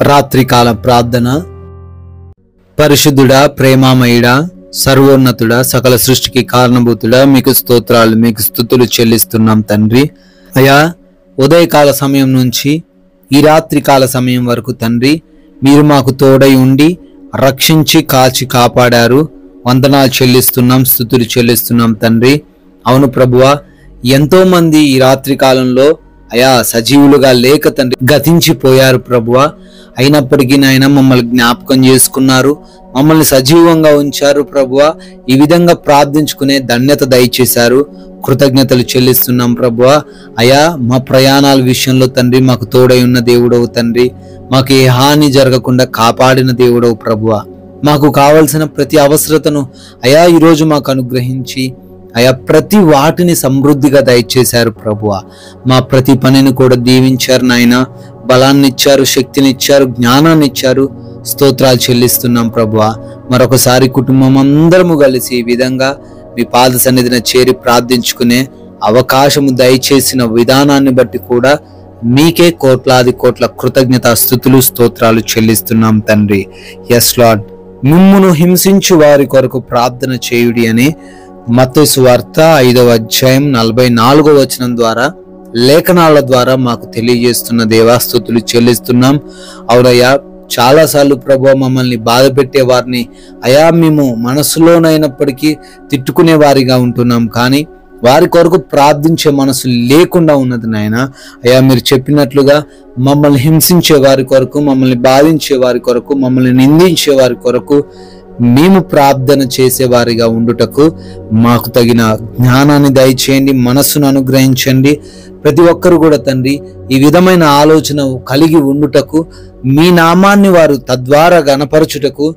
రాత్రికాల ప్రార్థన. పరిశుద్ధుడా, ప్రేమామయుడా, సర్వోన్నతుడా, సకల సృష్టికి కారణభూతుడా, మీకు స్తోత్రాలు, మీకు స్తుతులు చెల్లిస్తున్నాం తండ్రి. అయా, ఉదయకాల సమయం నుంచి ఈ రాత్రికాల సమయం వరకు తండ్రి, మీరు మాకు తోడై ఉండి రక్షించి కాచి కాపాడారు. వందనాలు చెల్లిస్తున్నాం, స్తుతులు చెల్లిస్తున్నాం తండ్రి. అవును ప్రభువా, ఎంతో మంది ఈ రాత్రి కాలంలో అయా సజీవులుగా లేక తండ్రి గతించిపోయారు ప్రభువా. అయినప్పటికీ నాయన మమ్మల్ని జ్ఞాపకం చేసుకున్నారు, మమ్మల్ని సజీవంగా ఉంచారు ప్రభువా. ఈ విధంగా ప్రార్థించుకునే ధన్యత దయచేశారు. కృతజ్ఞతలు చెల్లిస్తున్నాం ప్రభువా. అయా, మా ప్రయాణాల విషయంలో తండ్రి మాకు తోడై ఉన్న దేవుడవు తండ్రి. మాకు ఏ హాని జరగకుండా కాపాడిన దేవుడవు ప్రభువా. మాకు కావలసిన ప్రతి అవసరతను అయా ఈరోజు మాకు అనుగ్రహించి అయా ప్రతి వాటిని సమృద్ధిగా దయచేశారు ప్రభువా. మా ప్రతి పనిని కూడా దీవించారు నాయన. బలాన్ని ఇచ్చారు, శక్తిని ఇచ్చారు, జ్ఞానాన్ని ఇచ్చారు. స్తోత్రాలు చెల్లిస్తున్నాం ప్రభువా. మరొకసారి కుటుంబం అందరము కలిసి ఈ విధంగా మీ పాద సన్నిధిన చేరి ప్రార్థించుకునే అవకాశము దయచేసిన విధానాన్ని బట్టి కూడా మీకే కోట్లాది కోట్ల కృతజ్ఞత స్తుతులు స్తోత్రాలు చెల్లిస్తున్నాం తండ్రి. Yes Lord. మిమ్మును హింసించు వారి కొరకు ప్రార్థన చేయుడి అని మత్తయి సువార్త 5వ అధ్యాయం 44వ వచనం ద్వారా లేఖనాల ద్వారా మాకు తెలియజేస్తున్న దేవాస్తుతులు చెల్లిస్తున్నాం. అవునయ్యా, చాలాసార్లు ప్రభు మమ్మల్ని బాధ పెట్టే వారిని అయా మేము మనసులోనైనప్పటికీ తిట్టుకునే వారిగా ఉంటున్నాం, కానీ వారి కొరకు ప్రార్థించే మనసు లేకుండా ఉన్నది నాయన. అయ్యా, మీరు చెప్పినట్లుగా మమ్మల్ని హింసించే వారి కొరకు, మమ్మల్ని బాధించే వారి కొరకు, మమ్మల్ని నిందించే వారి కొరకు మేము ప్రార్థన చేసేవారిగా ఉండుటకు మాకు తగిన జ్ఞానాన్ని దయచేయండి, మనస్సును అనుగ్రహించండి. ప్రతి ఒక్కరు కూడా తండ్రి ఈ విధమైన ఆలోచన కలిగి ఉండుటకు, మీ నామాన్ని వారు తద్వారా గణపరచుటకు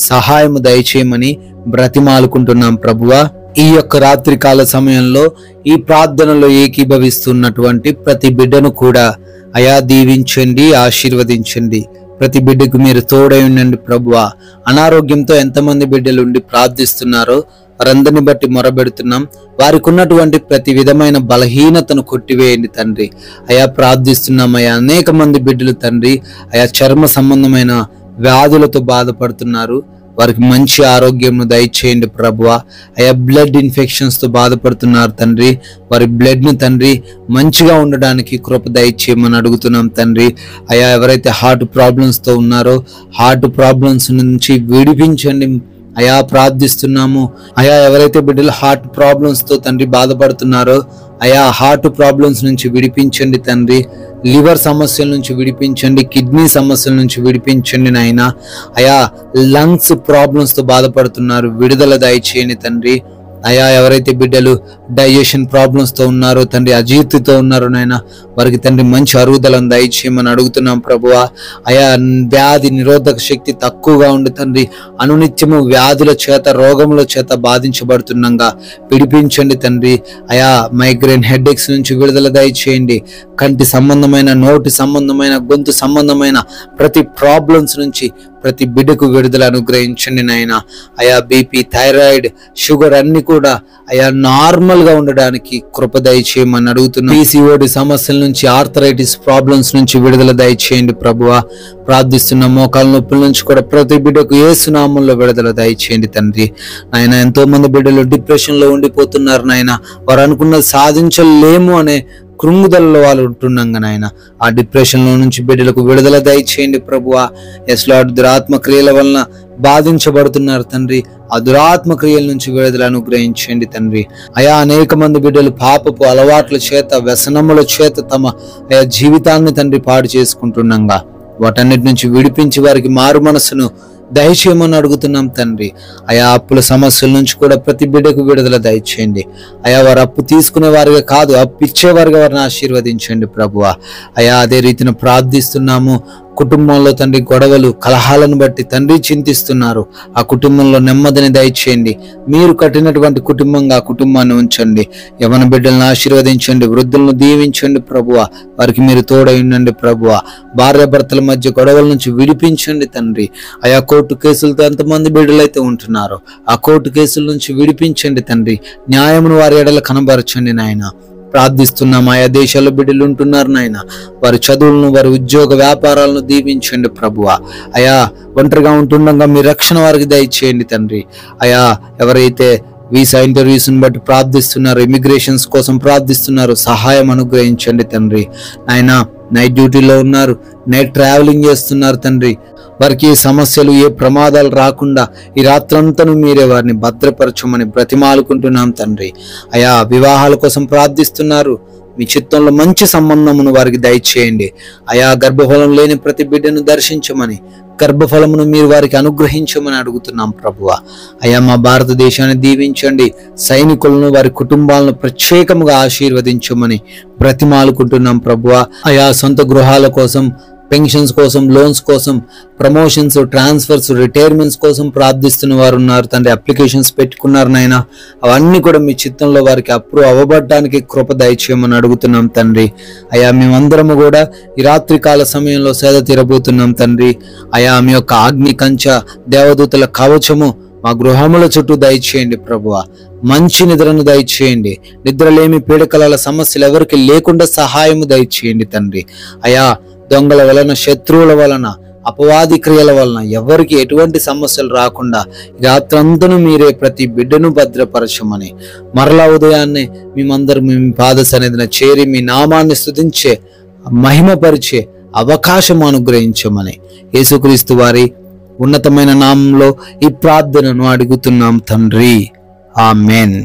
సహాయము దయచేయమని బ్రతిమాలుకుంటున్నాం ప్రభువా. ఈ యొక్క రాత్రికాల సమయంలో ఈ ప్రార్థనలో ఏకీభవిస్తున్నటువంటి ప్రతి బిడ్డను కూడా అయా దీవించండి, ఆశీర్వదించండి. ప్రతి బిడ్డకు మీరు తోడై ఉండండి ప్రభువా. అనారోగ్యంతో ఎంతమంది బిడ్డలు ఉండి ప్రార్థిస్తున్నారో వారందరిని బట్టి మొరబెడుతున్నాం. వారికి ఉన్నటువంటి ప్రతి విధమైన బలహీనతను కొట్టివేయండి తండ్రి. అయా ప్రార్థిస్తున్నాం అయా, అనేక మంది బిడ్డలు తండ్రి అయా చర్మ సంబంధమైన వ్యాధులతో బాధపడుతున్నారు. వారికి మంచి ఆరోగ్యంను దయచేయండి ప్రభువా. అయా బ్లడ్ ఇన్ఫెక్షన్స్తో బాధపడుతున్నారు తండ్రి, వారి బ్లడ్ను తండ్రి మంచిగా ఉండడానికి కృప దయచేయమని అడుగుతున్నాం తండ్రి. అయా ఎవరైతే హార్ట్ ప్రాబ్లమ్స్తో ఉన్నారో హార్ట్ ప్రాబ్లమ్స్ నుంచి విడిపించండి అయా ప్రార్థిస్తున్నాము. అయా ఎవరైతే బిడ్డలు హార్ట్ ప్రాబ్లమ్స్తో తండ్రి బాధపడుతున్నారో అయా హార్ట్ ప్రాబ్లమ్స్ నుంచి విడిపించండి తండ్రి. లివర్ సమస్యల నుంచి విడిపించండి, కిడ్నీ సమస్యల నుంచి విడిపించండి నాయన. అయా లంగ్స్ ప్రాబ్లమ్స్తో బాధపడుతున్నారు, విడుదల దయచేయండి తండ్రి. అయా ఎవరైతే బిడ్డలు డైజెషన్ ప్రాబ్లమ్స్తో ఉన్నారో తండ్రి, అజీర్తితో ఉన్నారో నాయన, వారికి తండ్రి మంచి అరుగుదలను దయచేయమని అడుగుతున్నాం ప్రభువా. అయా వ్యాధి నిరోధక శక్తి తక్కువగా ఉండి తండ్రి అనునిత్యము వ్యాధుల చేత రోగముల చేత బాధించబడుతున్నాగా విడిపించండి తండ్రి. అయా మైగ్రేన్ హెడ్ఏక్స్ నుంచి విడుదల దయచేయండి. కంటి సంబంధమైన, నోటి సంబంధమైన, గొంతు సంబంధమైన ప్రతి ప్రాబ్లమ్స్ నుంచి ప్రతి బిడ్డకు విడుదల అనుగ్రహించండి నాయన. అయా బీపీ, థైరాయిడ్, షుగర్ అన్ని కూడా అయా నార్మల్ గా ఉండడానికి కృప దయచేయమని అడుగుతున్నాం. PCOD సమస్యల నుంచి, ఆర్థరైటిస్ ప్రాబ్లమ్స్ నుంచి విడుదల దయచేయండి ప్రభువా. ప్రార్థిస్తున్న మోకాల నొప్పుల నుంచి కూడా ప్రతి బిడ్డకు యేసు నామములో విడుదల దయచేయండి తండ్రి. నాయన ఎంతో మంది బిడ్డలు డిప్రెషన్ లో ఉండిపోతున్నారు నాయన. వారు అనుకున్నది సాధించలేము అనే కృంగుదలలో వాళ్ళు ఉంటున్నాగా నాయన, ఆ డిప్రెషన్ లో నుంచి బిడ్డలకు విడుదల దయచేయండి ప్రభువా. Yes Lord. దురాత్మ క్రియల వలన బాధించబడుతున్నారు తండ్రి, ఆ దురాత్మ క్రియల నుంచి విడుదల అనుగ్రహించండి తండ్రి. అయా అనేక మంది బిడ్డలు పాపపు అలవాట్ల చేత, వ్యసనముల చేత తమ అయా జీవితాన్ని తండ్రి పాడు చేసుకుంటున్నాగా వాటన్నిటి నుంచి విడిపించి వారికి మారు మనసును దయచేయమని అడుగుతున్నాం తండ్రి. అయా అప్పుల సమస్యల నుంచి కూడా ప్రతి బిడ్డకు విడుదల దయచేయండి. అయా వారు అప్పు తీసుకునే వారిగా కాదు, అప్పు ఇచ్చేవారిగా వారిని ఆశీర్వదించండి ప్రభువా. అయా అదే రీతిన ప్రార్థిస్తున్నాము. కుటుంబంలో తండ్రి గొడవలు, కలహాలను బట్టి తండ్రి చింతిస్తున్నారు. ఆ కుటుంబంలో నెమ్మదిని దయచేయండి. మీరు కట్టినటువంటి కుటుంబంగా ఆ కుటుంబాన్ని ఉంచండి. యవన బిడ్డలను ఆశీర్వదించండి, వృద్ధులను దీవించండి ప్రభువా. వారికి మీరు తోడై ఉండండి ప్రభువా. భార్యాభర్తల మధ్య గొడవల నుంచి విడిపించండి తండ్రి. అయా కోర్టు కేసులతో ఎంతమంది బిడ్డలైతే ఉంటున్నారో ఆ కోర్టు కేసుల నుంచి విడిపించండి తండ్రి. న్యాయమును వారి ఎడల కనబరచండి నాయన. ప్రార్థిస్తున్నాం. ఆయా దేశాల్లో బిడ్డలు ఉంటున్నారు నాయన, వారి చదువులను, వారి ఉద్యోగ వ్యాపారాలను దీవించండి ప్రభువా. అయా ఒంటరిగా ఉంటుండగా మీ రక్షణ వారికి దయచేయండి తండ్రి. అయా ఎవరైతే వీసా ఇంటర్వ్యూస్ని బట్టి ప్రార్థిస్తున్నారు, ఇమిగ్రేషన్స్ కోసం ప్రార్థిస్తున్నారు, సహాయం అనుగ్రహించండి తండ్రి. ఆయన నైట్ డ్యూటీలో ఉన్నారు, నైట్ ట్రావెలింగ్ చేస్తున్నారు తండ్రి. వారికి ఏ సమస్యలు, ఏ ప్రమాదాలు రాకుండా ఈ రాత్రంతను మీరే వారిని భద్రపరచమని బ్రతిమాలుకుంటున్నాం తండ్రి. అయా వివాహాల కోసం ప్రార్థిస్తున్నారు, మీ చిత్తంలో మంచి సంబంధమును వారికి దయచేయండి. అయా గర్భఫలం లేని ప్రతి బిడ్డను దర్శించమని, గర్భఫలమును మీరు వారికి అనుగ్రహించమని అడుగుతున్నాం ప్రభువా. అయా మా భారతదేశాన్ని దీవించండి, సైనికులను, వారి కుటుంబాలను ప్రత్యేకముగా ఆశీర్వదించమని బ్రతిమాలుకుంటున్నాం ప్రభువా. అయా సొంత గృహాల కోసం, పెన్షన్స్ కోసం, లోన్స్ కోసం, ప్రమోషన్స్, ట్రాన్స్ఫర్స్, రిటైర్మెంట్స్ కోసం ప్రార్థిస్తున్న వారు ఉన్నారు తండ్రి. అప్లికేషన్స్ పెట్టుకున్నారు నాయన, అవన్నీ కూడా మీ చిత్తంలో వారికి అప్రూవ్ అవ్వబడడానికి కృప దయచేయమని అడుగుతున్నాం తండ్రి. అయా మేమందరము కూడా ఈ రాత్రికాల సమయంలో సేద తీరబోతున్నాం తండ్రి. అయా మీ యొక్క అగ్ని కంచ, దేవదూతల కవచము మా గృహముల చుట్టూ దయచేయండి ప్రభువా. మంచి నిద్రను దయచేయండి, నిద్రలేమి పీడకల సమస్యలు ఎవరికి లేకుండా సహాయము దయచేయండి తండ్రి. అయా దొంగల వలన, శత్రువుల వలన, అపవాది క్రియల వలన ఎవరికి ఎటువంటి సమస్యలు రాకుండా రాత్రంతను మీరే ప్రతి బిడ్డను భద్రపరచమని, మరలా ఉదయాన్నే మేమందరం మీ పాద సన్నిధిన చేరి మీ నామాన్ని స్తుతించే, మహిమపరిచే అవకాశం అనుగ్రహించమని యేసుక్రీస్తు వారి ఉన్నతమైన నామంలో ఈ ప్రార్థనను అడుగుతున్నాం తండ్రి. ఆమెన్.